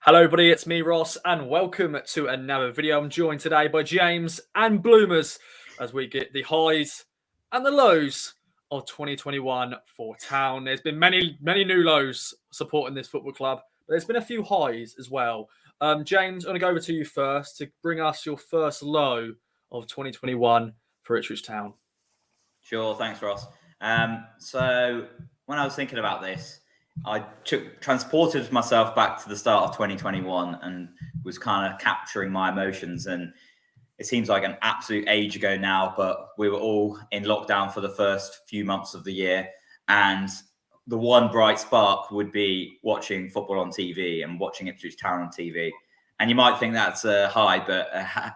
Hello everybody, it's me Ross and welcome to another video. I'm joined today by James and Bloomers as we get the highs and the lows of 2021 for Town. There's been many new lows supporting this football club, but there's been a few highs as well. James, I'm going to go over to you first to bring us your first low of 2021 for Ipswich Town. Sure, thanks Ross. So when I was thinking about this, I transported myself back to the start of 2021 and was kind of capturing my emotions. And it seems like an absolute age ago now, but we were all in lockdown for the first few months of the year. And the one bright spark would be watching football on TV and watching Ipswich Town on TV. And you might think that's a high, but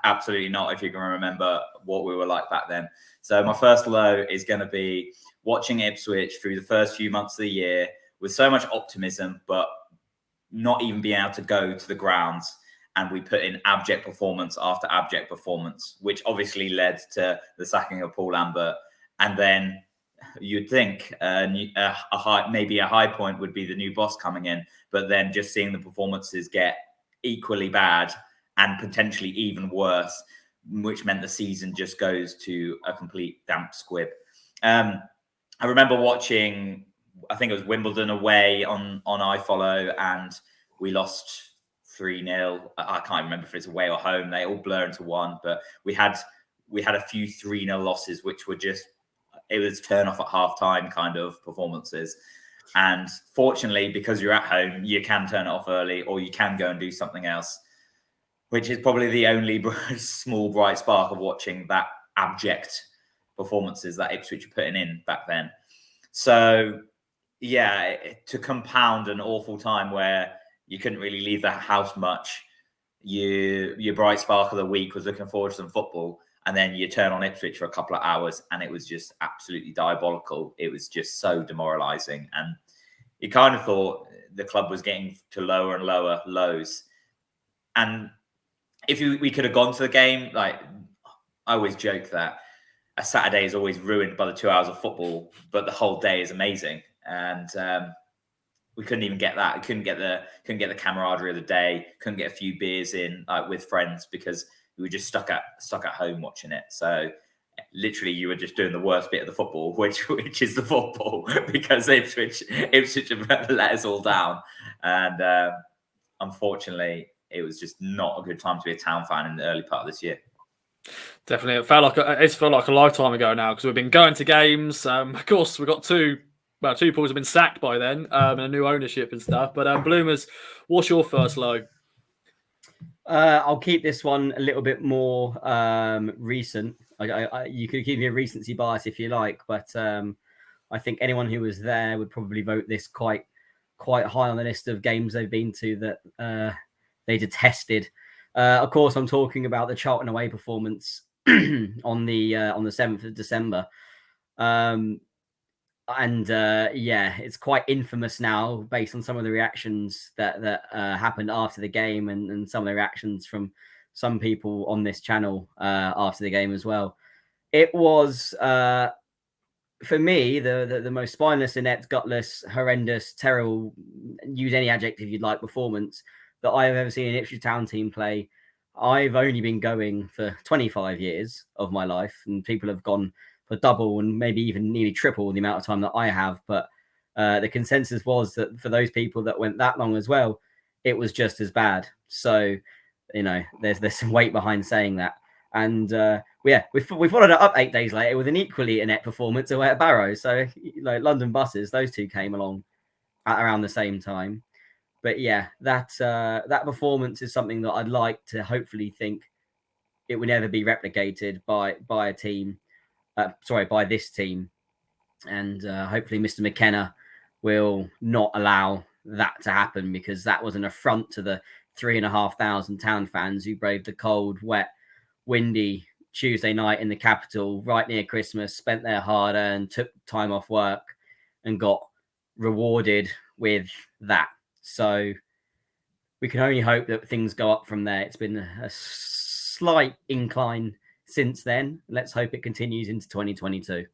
absolutely not if you can remember what we were like back then. So my first low is going to be watching Ipswich through the first few months of the year with so much optimism, but not even being able to go to the grounds. And we put in abject performance after abject performance, which obviously led to the sacking of Paul Lambert. And then you'd think maybe a high point would be the new boss coming in, but then just seeing the performances get equally bad and potentially even worse, which meant the season just goes to a complete damp squib. I remember watching, I think it was Wimbledon away on iFollow, and we lost 3-0. I can't remember if it's away or home. They all blur into one, but we had a few 3-0 losses, which were just, it was turn off at half time kind of performances. And fortunately, because you're at home, you can turn it off early or you can go and do something else, which is probably the only small bright spark of watching that abject performances that Ipswich were putting in back then. So, yeah, to compound an awful time where you couldn't really leave the house much, your bright spark of the week was looking forward to some football, and then you turn on Ipswich for a couple of hours and it was just absolutely diabolical. It was just so demoralising. And you kind of thought the club was getting to lower and lower lows. And if we could have gone to the game, like I always joke that a Saturday is always ruined by the 2 hours of football, but the whole day is amazing. And we couldn't even get that. We couldn't get the camaraderie of the day. Couldn't get a few beers in with friends because we were just stuck at home watching it. So literally, you were just doing the worst bit of the football, which is the football, because Ipswich have let us all down. And unfortunately, it was just not a good time to be a Town fan in the early part of this year. Definitely, it felt like a lifetime ago now because we've been going to games. Of course, we've got two pools have been sacked by then, and a new ownership and stuff. But Bloomers, what's your first low? I'll keep this one a little bit more recent. You could give me a recency bias if you like, but I think anyone who was there would probably vote this quite high on the list of games they've been to that they detested. Of course, I'm talking about the Charlton away performance on the 7th of December. It's quite infamous now based on some of the reactions that happened after the game and some of the reactions from some people on this channel after the game as well. It was, for me, the most spineless, inept, gutless, horrendous, terrible, use any adjective you'd like, performance that I have ever seen an Ipswich Town team play. I've only been going for 25 years of my life, and people have gone for double and maybe even nearly triple the amount of time that I have. But the consensus was that for those people that went that long as well, it was just as bad. So, there's some weight behind saying that. And we followed it up 8 days later with an equally inept performance away at Barrow. So, London Buses, those two came along at around the same time. But yeah, that performance is something that I'd like to hopefully think it would never be replicated by a team. By this team. And hopefully Mr. McKenna will not allow that to happen, because that was an affront to the 3,500 Town fans who braved the cold, wet, windy Tuesday night in the capital right near Christmas, spent their hard-earned, took time off work and got rewarded with that. So we can only hope that things go up from there. It's been a slight incline since then. Let's hope it continues into 2022.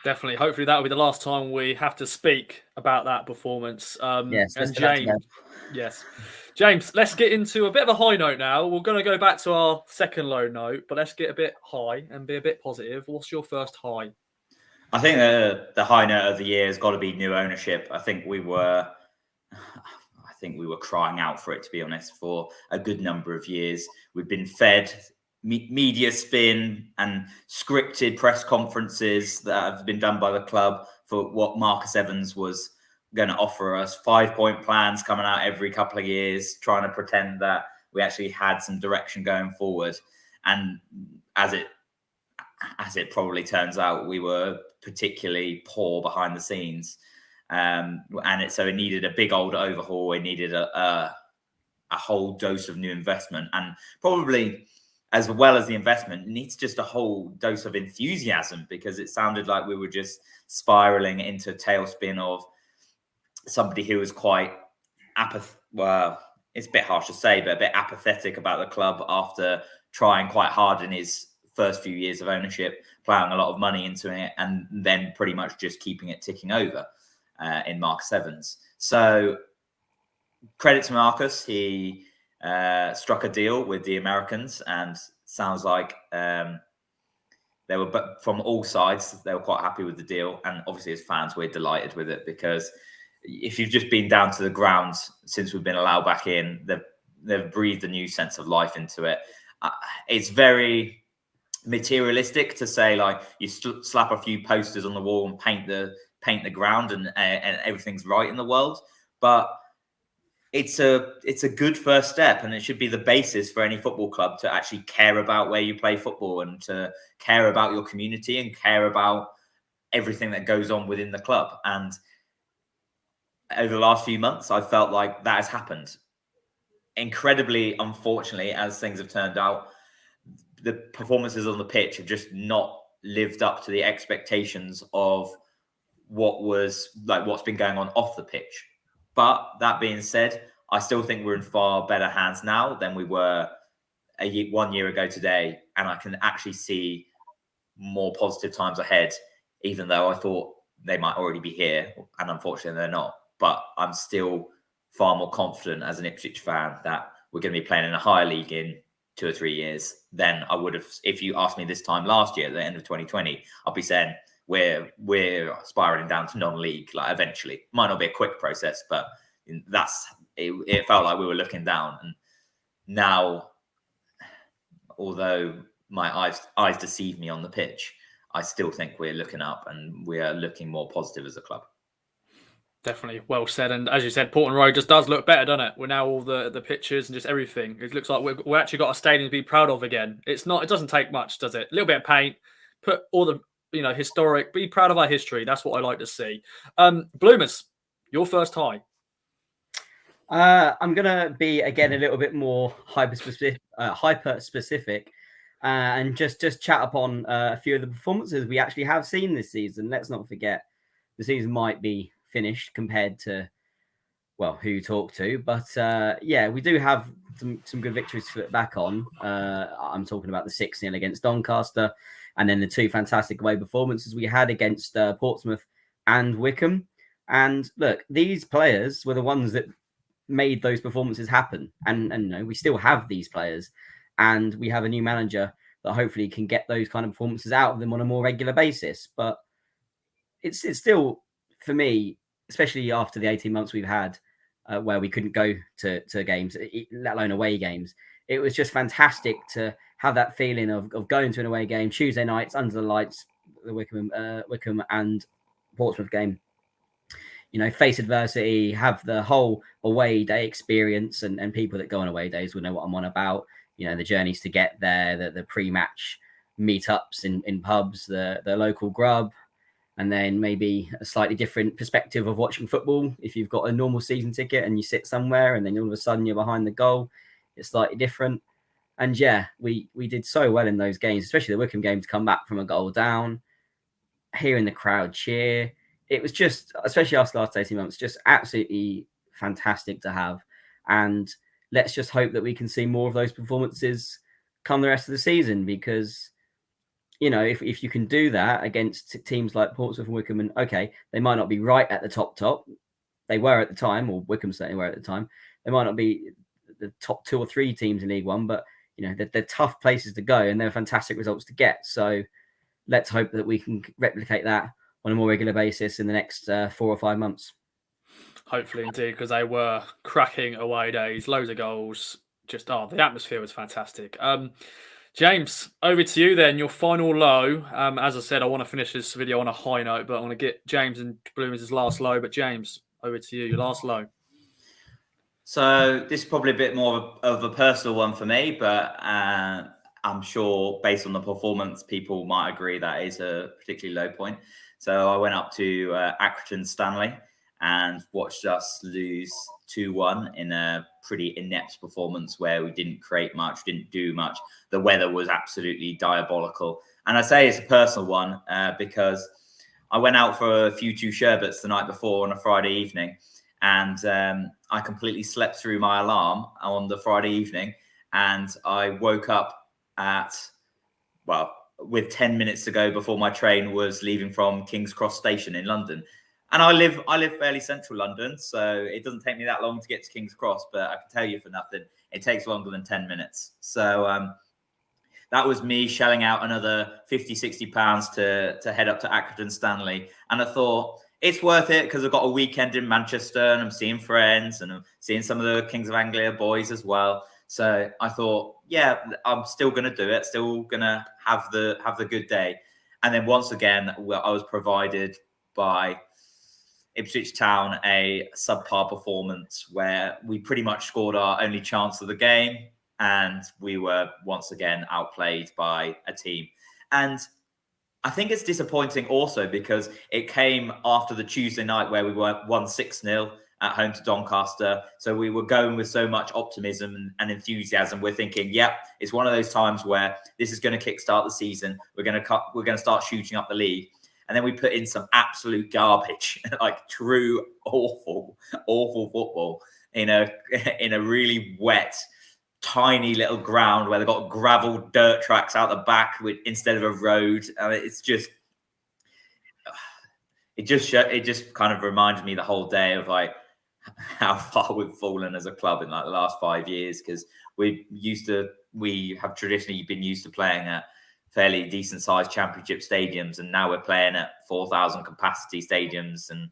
Definitely. Hopefully that will be the last time we have to speak about that performance. Yes, let's And put that to James, yes, James, let's get into a bit of a high note now. We're going to go back to our second low note, but let's get a bit high and be a bit positive. What's your first high? I think the high note of the year has got to be new ownership. I think we were crying out for it, to be honest, for a good number of years. We've been fed media spin and scripted press conferences that have been done by the club for what Marcus Evans was going to offer us. 5-point plans coming out every couple of years, trying to pretend that we actually had some direction going forward. And as it probably turns out, we were particularly poor behind the scenes. So it needed a big old overhaul. It needed a whole dose of new investment, and probably as well as the investment, needs just a whole dose of enthusiasm, because it sounded like we were just spiraling into a tailspin of somebody who was quite well, it's a bit harsh to say, but a bit apathetic about the club after trying quite hard in his first few years of ownership, plowing a lot of money into it, and then pretty much just keeping it ticking over in Marcus Evans. So credit to Marcus. He struck a deal with the Americans, and sounds like they were, but from all sides, they were quite happy with the deal. And obviously, as fans, we're delighted with it, because if you've just been down to the grounds since we've been allowed back in, they've breathed a new sense of life into it. It's very materialistic to say, like, you slap a few posters on the wall and paint the ground and everything's right in the world, but it's a good first step, and it should be the basis for any football club to actually care about where you play football, and to care about your community, and care about everything that goes on within the club. And over the last few months, I felt like that has happened. Incredibly, unfortunately, as things have turned out, the performances on the pitch have just not lived up to the expectations of what's been going on off the pitch. But that being said, I still think we're in far better hands now than we were 1 year ago today. And I can actually see more positive times ahead, even though I thought they might already be here. And unfortunately, they're not. But I'm still far more confident as an Ipswich fan that we're going to be playing in a higher league in 2 or 3 years than I would have if you asked me this time last year, at the end of 2020. I'll be saying we're spiraling down to non-league, like, eventually. Might not be a quick process, but it felt like we were looking down. And now, although my eyes deceive me on the pitch, I still think we're looking up, and we are looking more positive as a club. Definitely, well said. And as you said, Portland Road just does look better, doesn't it? We're now all the pictures and just everything. It looks like we've actually got a stadium to be proud of again. It doesn't take much, does it? A little bit of paint, put all the historic. Be proud of our history. That's what I like to see. Bloomers, your first high. I'm gonna be again a little bit more hyper specific, and just chat upon a few of the performances we actually have seen this season. Let's not forget, the season might be finished compared to, well, who you talk to, but yeah, we do have some good victories to look back on. I'm talking about the 6-0 against Doncaster, and then the 2 fantastic away performances we had against Portsmouth and Wycombe. And look, these players were the ones that made those performances happen, and we still have these players, and we have a new manager that hopefully can get those kind of performances out of them on a more regular basis. But it's still, for me, especially after the 18 months we've had where we couldn't go to games, let alone away games, it was just fantastic to have that feeling of going to an away game Tuesday nights under the lights, the Wycombe and Portsmouth game. Face adversity, have the whole away day experience, and people that go on away days will know what I'm on about. The journeys to get there, the pre-match meetups in pubs, the local grub, and then maybe a slightly different perspective of watching football. If you've got a normal season ticket and you sit somewhere and then all of a sudden you're behind the goal, it's slightly different. And yeah, we did so well in those games, especially the Wycombe game, to come back from a goal down, hearing the crowd cheer. It was just, especially after the last 18 months, just absolutely fantastic to have. And let's just hope that we can see more of those performances come the rest of the season, because if you can do that against teams like Portsmouth and Wickham, and okay, they might not be right at the top. They were at the time, or Wickham certainly were at the time. They might not be the top 2 or 3 teams in League One, but they're tough places to go, and they're fantastic results to get. So let's hope that we can replicate that on a more regular basis in the next 4 or 5 months. Hopefully, indeed, because they were cracking away days, loads of goals. Just the atmosphere was fantastic. James, over to you then. Your final low. As I said, I want to finish this video on a high note, but I want to get James and Bloomers' last low. But James, over to you. Your last low. So this is probably a bit more of a personal one for me, but I'm sure based on the performance, people might agree that is a particularly low point. So I went up to Accrington Stanley and watched us lose 2-1 in a pretty inept performance where we didn't create much, didn't do much. The weather was absolutely diabolical. And I say it's a personal one because I went out for a few two sherbets the night before on a Friday evening, and I completely slept through my alarm on the Friday evening, and I woke up with 10 minutes to go before my train was leaving from King's Cross Station in London. And I live fairly central London, so it doesn't take me that long to get to King's Cross, but I can tell you for nothing, it takes longer than 10 minutes. So that was me shelling out another 50, 60 pounds to head up to Accrington Stanley. And I thought, it's worth it because I've got a weekend in Manchester and I'm seeing friends and I'm seeing some of the Kings of Anglia boys as well. So I thought, yeah, I'm still going to do it. Still going to have the good day. And then once again, I was provided by Ipswich Town a subpar performance where we pretty much scored our only chance of the game. And we were once again outplayed by a team. And I think it's disappointing also because it came after the Tuesday night where we won 6-0 at home to Doncaster. So we were going with so much optimism and enthusiasm. We're thinking, yep, it's one of those times where this is going to kickstart the season. We're going to start shooting up the league. And then we put in some absolute garbage, like true awful football in a really wet, tiny little ground where they've got gravel dirt tracks out the back instead of a road. It just kind of reminds me the whole day of like how far we've fallen as a club in like the last 5 years, because we have traditionally been used to playing at fairly decent sized championship stadiums, and now we're playing at 4,000 capacity stadiums and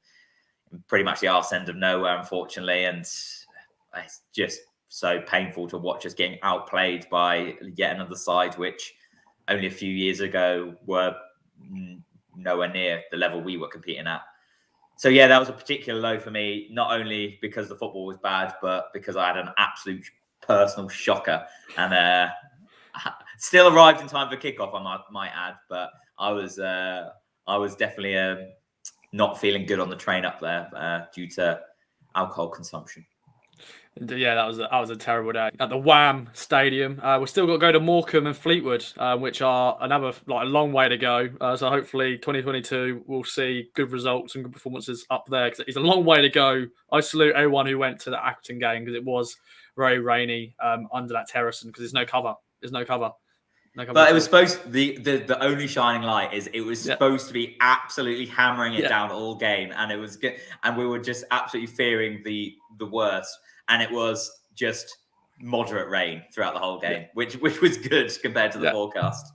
pretty much the arse end of nowhere, unfortunately. And it's just so painful to watch us getting outplayed by yet another side, which only a few years ago were nowhere near the level we were competing at. So yeah, that was a particular low for me, not only because the football was bad, but because I had an absolute personal shocker and still arrived in time for kickoff, I might add, but I was definitely not feeling good on the train up there due to alcohol consumption. Yeah, that was a terrible day at the Wham Stadium. We've still got to go to Morecambe and Fleetwood, which are another a long way to go. So hopefully 2022 we'll see good results and good performances up there, because it's a long way to go. I salute everyone who went to the Accrington game because it was very rainy under that terrace, and because there's no cover. But it was supposed the only shining light is it was supposed to be absolutely hammering it down all game, and it was good, and we were just absolutely fearing the worst. And it was just moderate rain throughout the whole game, which was good compared to the forecast.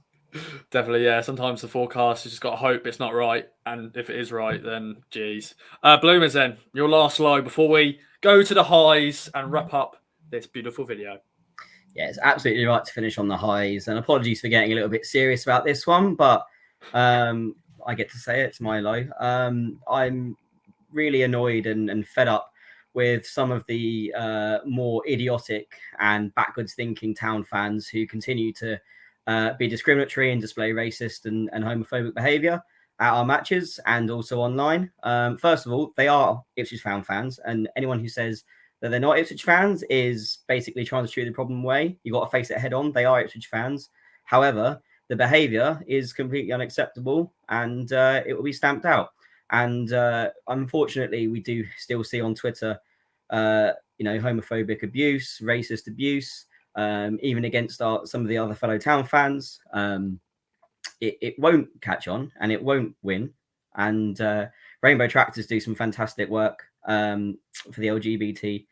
Definitely, yeah. Sometimes the forecast, you just got to hope it's not right. And if it is right, then geez. Bloomers, then, your last low before we go to the highs and wrap up this beautiful video. Yeah, it's absolutely right to finish on the highs. And apologies for getting a little bit serious about this one, but I get to say it's my low. I'm really annoyed and fed up with some of the more idiotic and backwards thinking Town fans who continue to be discriminatory and display racist and homophobic behaviour at our matches and also online. First of all, they are Ipswich Town fans, and anyone who says that they're not Ipswich fans is basically trying to shoot the problem away. You've got to face it head on. They are Ipswich fans. However, the behaviour is completely unacceptable, and it will be stamped out. And unfortunately, we do still see on Twitter, homophobic abuse, racist abuse, even against some of the other fellow Town fans. it won't catch on and it won't win. And Rainbow Tractors do some fantastic work for the LGBT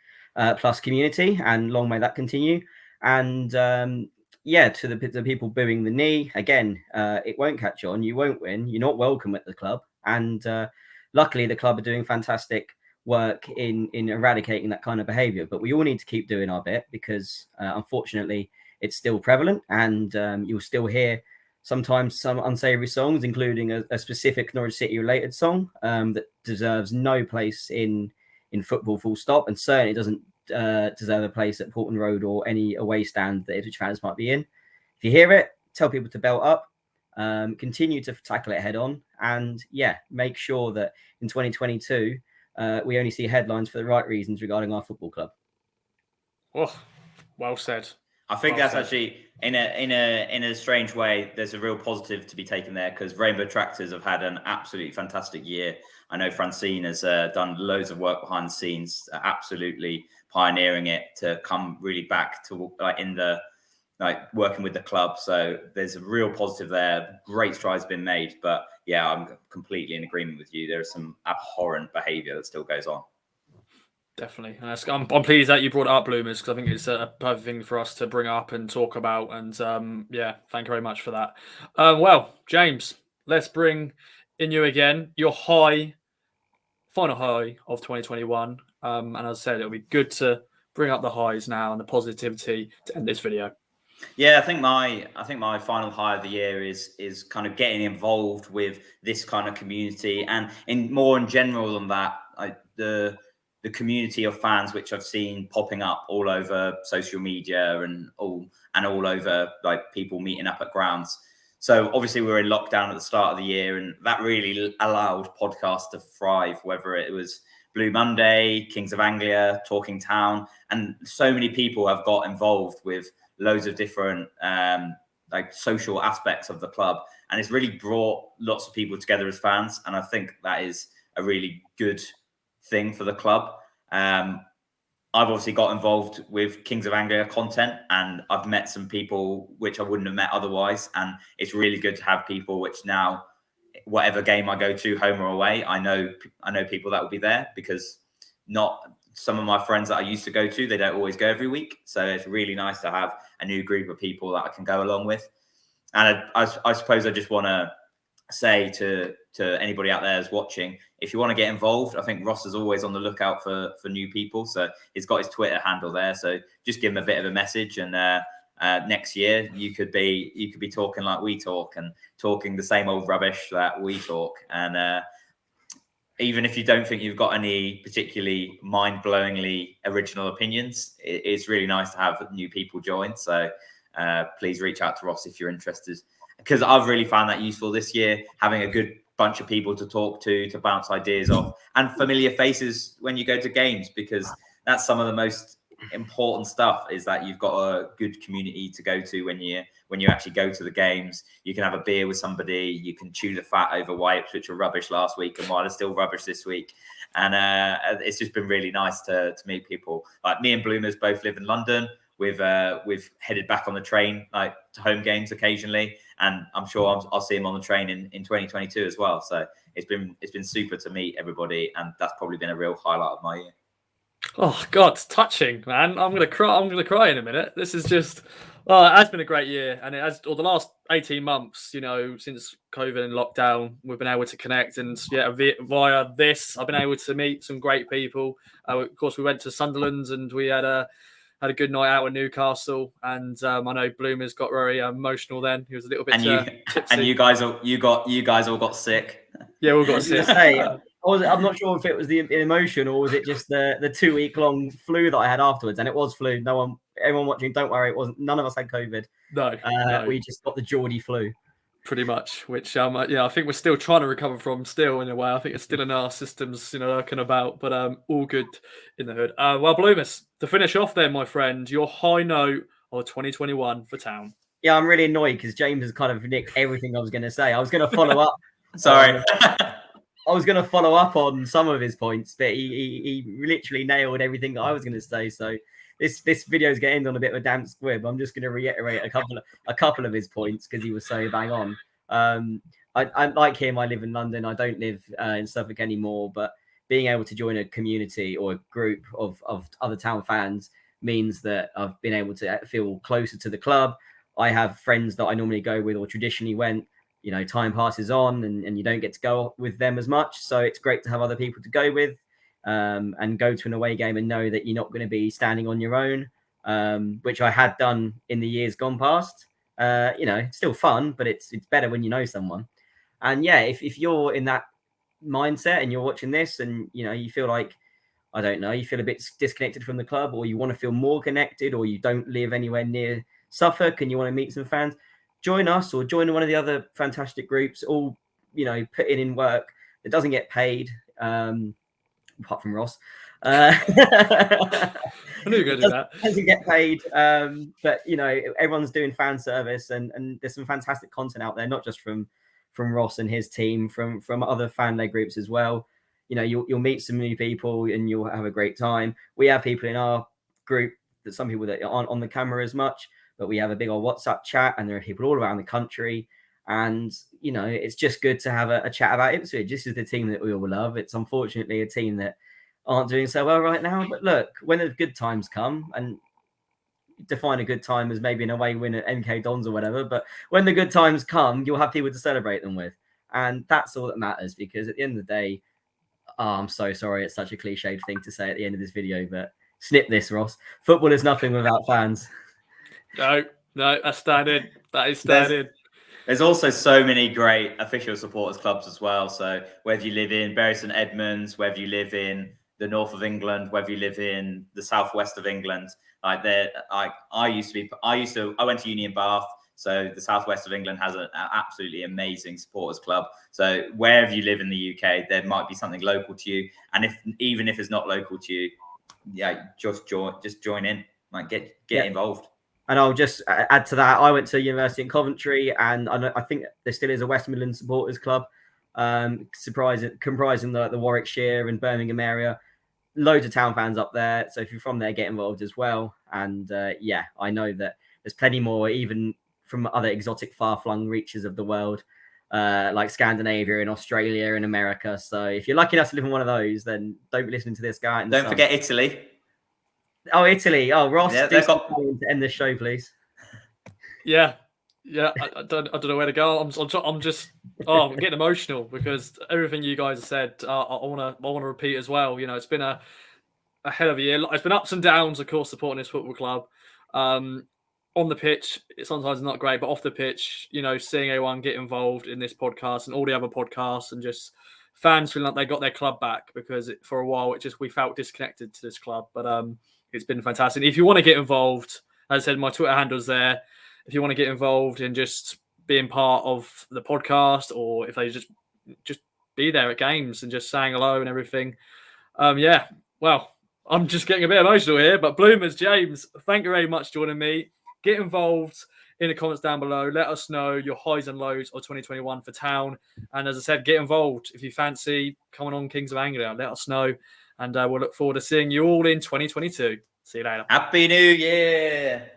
plus community, and long may that continue. And to the people booing the knee, again, it won't catch on. You won't win. You're not welcome at the club. And luckily, the club are doing fantastic work in eradicating that kind of behavior. But we all need to keep doing our bit, because unfortunately, it's still prevalent, and you'll still hear sometimes some unsavory songs, including a specific Norwich City related song that deserves no place in football, full stop, and certainly doesn't deserve a place at Portland Road or any away stand that Ipswich fans might be in. If you hear it, tell people to belt up, continue to tackle it head on, and make sure that in 2022 we only see headlines for the right reasons regarding our football club. Oh, well said. I think that's actually in a strange way. There's a real positive to be taken there, because Rainbow Tractors have had an absolutely fantastic year. I know Francine has done loads of work behind the scenes, absolutely pioneering it to come really back to working with the club. So there's a real positive there. Great strides been made, but I'm completely in agreement with you. There is some abhorrent behaviour that still goes on. Definitely. And I'm pleased that you brought it up, Bloomers, because I think it's a perfect thing for us to bring up and talk about. And thank you very much for that. Well, James, let's bring in you again. Your final high of 2021. And as I said, it'll be good to bring up the highs now and the positivity to end this video. Yeah, I think my final high of the year is kind of getting involved with this kind of community, and more in general than that, the community of fans which I've seen popping up all over social media and all over, like, people meeting up at grounds. So obviously we were in lockdown at the start of the year, and that really allowed podcasts to thrive, whether it was Blue Monday, Kings of Anglia, Talking Town, and so many people have got involved with loads of different social aspects of the club, and it's really brought lots of people together as fans, and I think that is a really good thing for the club. I've obviously got involved with Kings of Anglia content, and I've met some people which I wouldn't have met otherwise, and it's really good to have people which now, whatever game I go to, home or away, I know people that will be there, because not some of my friends that I used to go to, they don't always go every week. So it's really nice to have a new group of people that I can go along with. And I suppose I just want to say to anybody out there who's watching, if you want to get involved, I think Ross is always on the lookout for new people. So he's got his Twitter handle there. So just give him a bit of a message, and next year you could be talking like we talk, and talking the same old rubbish that we talk. And even if you don't think you've got any particularly mind-blowingly original opinions, it's really nice to have new people join. So please reach out to Ross if you're interested, because I've really found that useful this year, having a good bunch of people to talk to bounce ideas off, and familiar faces when you go to games, because that's some of the most important stuff, is that you've got a good community to go to when you actually go to the games. You can have a beer with somebody, you can chew the fat over why Ipswich were rubbish last week and why they're still rubbish this week. And it's just been really nice to meet people. Like, me and Bloomers both live in London. We've headed back on the train, like, to home games occasionally, and I'm sure I'll see him on the train in 2022 as well. So it's been super to meet everybody, and that's probably been a real highlight of my year. Oh God, it's touching, man. I'm gonna cry in a minute. This is just, well, it has been a great year, and the last 18 months, since COVID and lockdown, we've been able to connect, and via this, I've been able to meet some great people. Of course, we went to Sunderland, and we had a good night out at Newcastle, and I know Bloomers got very emotional then. He was a little bit tipsy. And you guys all got sick. Yeah, we all got sick. I'm not sure if it was the emotion, or was it just the 2-week-long flu that I had afterwards. And it was flu. Everyone watching, don't worry, it wasn't. None of us had COVID. No. We just got the Geordie flu. Pretty much, which I think we're still trying to recover from. Still, in a way, I think it's still in our systems, lurking about. But all good in the hood. Well, Bloomers, to finish off, then, my friend, your high note of 2021 for Town. Yeah, I'm really annoyed because James has kind of nicked everything I was going to say. I was going to follow up. Sorry. I was going to follow up on some of his points, but he literally nailed everything that I was going to say. So this video is going to end on a bit of a damp squib. I'm just going to reiterate a couple of his points because he was so bang on. I like him. I live in London. I don't live in Suffolk anymore, but being able to join a community or a group of other town fans means that I've been able to feel closer to the club. I have friends that I normally go with or traditionally went. You know, time passes on and you don't get to go with them as much. So it's great to have other people to go with and go to an away game and know that you're not going to be standing on your own, which I had done in the years gone past. You know, it's still fun, but it's better when you know someone. And yeah, if you're in that mindset and you're watching this and, you know, you feel like, I don't know, you feel a bit disconnected from the club, or you want to feel more connected, or you don't live anywhere near Suffolk and you want to meet some fans, join us or join one of the other fantastic groups, all, you know, putting in work that doesn't get paid, apart from Ross. I knew you were going to do that. Doesn't get paid, but, you know, everyone's doing fan service and there's some fantastic content out there, not just from Ross and his team, from other fan-led groups as well. You know, you'll meet some new people and you'll have a great time. We have people in our group, that some people that aren't on the camera as much, but we have a big old WhatsApp chat and there are people all around the country. And, you know, it's just good to have a chat about Ipswich. This is the team that we all love. It's unfortunately a team that aren't doing so well right now. But look, when the good times come, and define a good time as maybe an away win at MK Dons or whatever, but when the good times come, you'll have people to celebrate them with. And that's all that matters, because at the end of the day, I'm so sorry, it's such a cliched thing to say at the end of this video, but snip this, Ross. Football is nothing without fans. No, that's standard. That is standard. There's also so many great official supporters clubs as well. So whether you live in Bury St Edmunds, whether you live in the north of England, whether you live in the southwest of England, I went to uni in Bath, so the southwest of England has an absolutely amazing supporters club. So wherever you live in the UK, there might be something local to you, and even if it's not local to you, yeah, just join in, like get involved. And I'll just add to that, I went to university in Coventry, and I think there still is a West Midlands supporters club, comprising the Warwickshire and Birmingham area. Loads of town fans up there. So if you're from there, get involved as well. And yeah, I know that there's plenty more, even from other exotic, far-flung reaches of the world, like Scandinavia and Australia and America. So if you're lucky enough to live in one of those, then don't be listening to this guy. Don't forget Italy. Oh, Italy. Oh, Ross, yeah, to end this show, please. Yeah. I don't know where to go. I'm getting emotional because everything you guys have said, I want to repeat as well. You know, it's been a hell of a year. It's been ups and downs, of course, supporting this football club. On the pitch, it's sometimes not great, but off the pitch, you know, seeing everyone get involved in this podcast and all the other podcasts, and just fans feeling like they got their club back, because for a while we felt disconnected to this club. But it's been fantastic. If you want to get involved, as I said, my Twitter handle's there. If you want to get involved in just being part of the podcast, or if they just be there at games and just saying hello and everything. Yeah, well, I'm just getting a bit emotional here, but Bloomers, James, thank you very much for joining me. Get involved in the comments down below. Let us know your highs and lows of 2021 for Town. And as I said, get involved. If you fancy coming on Kings of Anglia, let us know. And we'll look forward to seeing you all in 2022. See you later. Happy New Year.